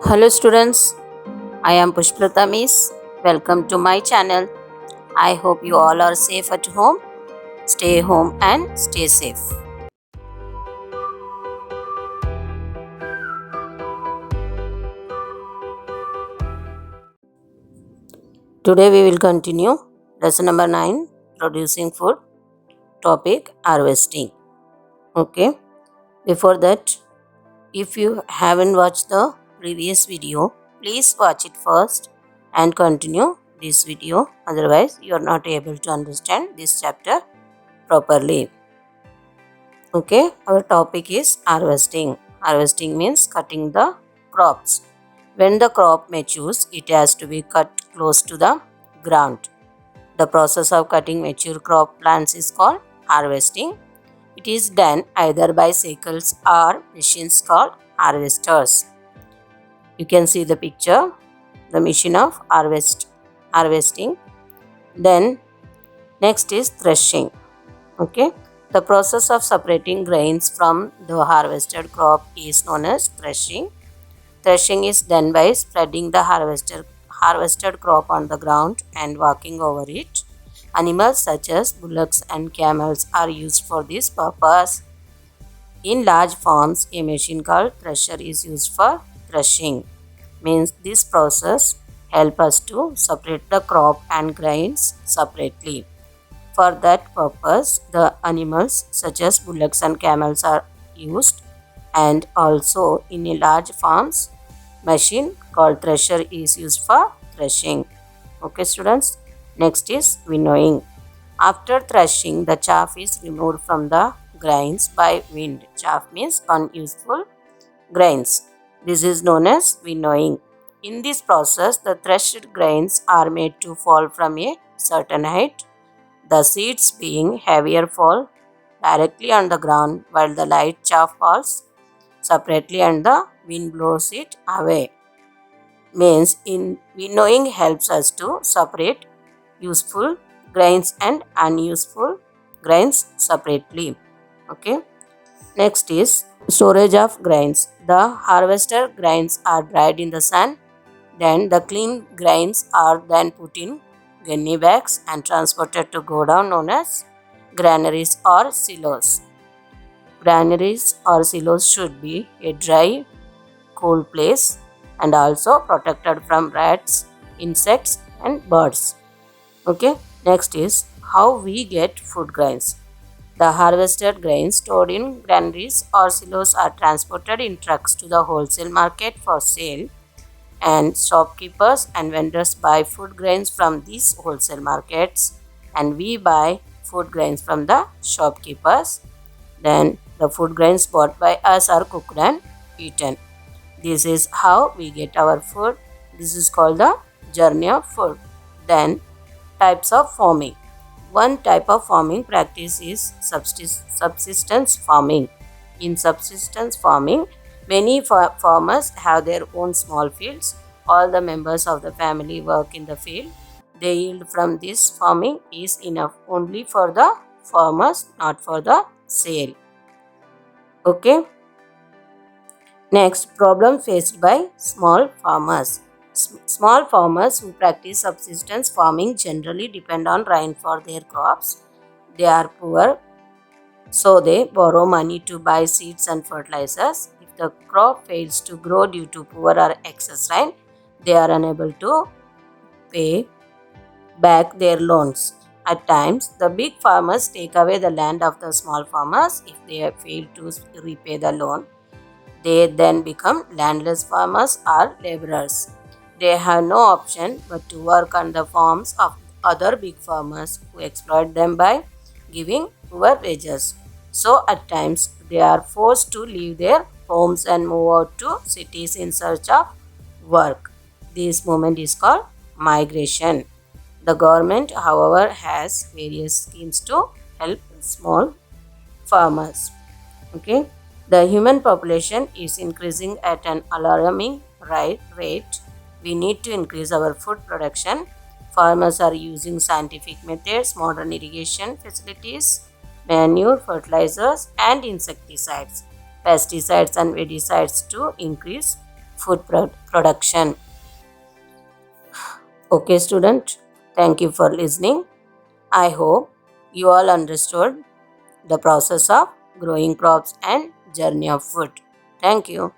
Hello students, I am Pushprata Miss. Welcome to my channel. I hope you all are safe at home. Stay home and stay safe. Today we will continue lesson number 9, producing food, topic harvesting. Okay, before that, if you haven't watched the previous video, please watch it first and continue this video, otherwise you are not able to understand this chapter properly. Okay, our topic is harvesting. Harvesting means cutting the crops. When the crop matures, it has to be cut close to the ground. The process of cutting mature crop plants is called harvesting. It is done either by sickles or machines called harvesters. You can see the picture, the machine of harvesting. Then next is threshing. Okay, the process of separating grains from the harvested crop is known as threshing. Threshing is done by spreading the harvested crop on the ground and walking over it. Animals such as bullocks and camels are used for this purpose. In large farms, a machine called thresher is used for threshing. Means this process helps us to separate the crop and grains separately. For that purpose, the animals such as bullocks and camels are used, and also in a large farms, machine called thresher is used for threshing. Okay students, next is winnowing. After threshing, the chaff is removed from the grains by wind. Chaff means unuseful grains. This is known as winnowing. In this process, the threshed grains are made to fall from a certain height. The seeds, being heavier, fall directly on the ground, while the light chaff falls separately and the wind blows it away. Means in winnowing helps us to separate useful grains and unuseful grains separately. Okay. Next is storage of grains. The harvested grains are dried in the sun. Then the clean grains are then put in gunny bags and transported to go down known as granaries or silos. Granaries or silos should be a dry, cool place and also protected from rats, insects and birds. Okay, next is how we get food grains. The harvested grains stored in granaries or silos are transported in trucks to the wholesale market for sale, and shopkeepers and vendors buy food grains from these wholesale markets, and we buy food grains from the shopkeepers. Then the food grains bought by us are cooked and eaten. This is how we get our food. This is called the journey of food. Then types of farming. One type of farming practice is subsistence farming. In subsistence farming, many farmers have their own small fields. All the members of the family work in the field. The yield from this farming is enough only for the farmers, not for the sale. Okay. Next, problem faced by small farmers. Small farmers who practice subsistence farming generally depend on rain for their crops. They are poor, so they borrow money to buy seeds and fertilizers. If the crop fails to grow due to poor or excess rain, they are unable to pay back their loans. At times, the big farmers take away the land of the small farmers if they fail to repay the loan. They then become landless farmers or laborers. They have no option but to work on the farms of other big farmers who exploit them by giving poor wages. So at times they are forced to leave their homes and move out to cities in search of work. This movement is called migration. The government, however, has various schemes to help small farmers. Okay. The human population is increasing at an alarming rate. We need to increase our food production. Farmers are using scientific methods, modern irrigation facilities, manure, fertilizers, and insecticides, pesticides, and weedicides to increase food production. Okay, student, thank you for listening. I hope you all understood the process of growing crops and journey of food. Thank you.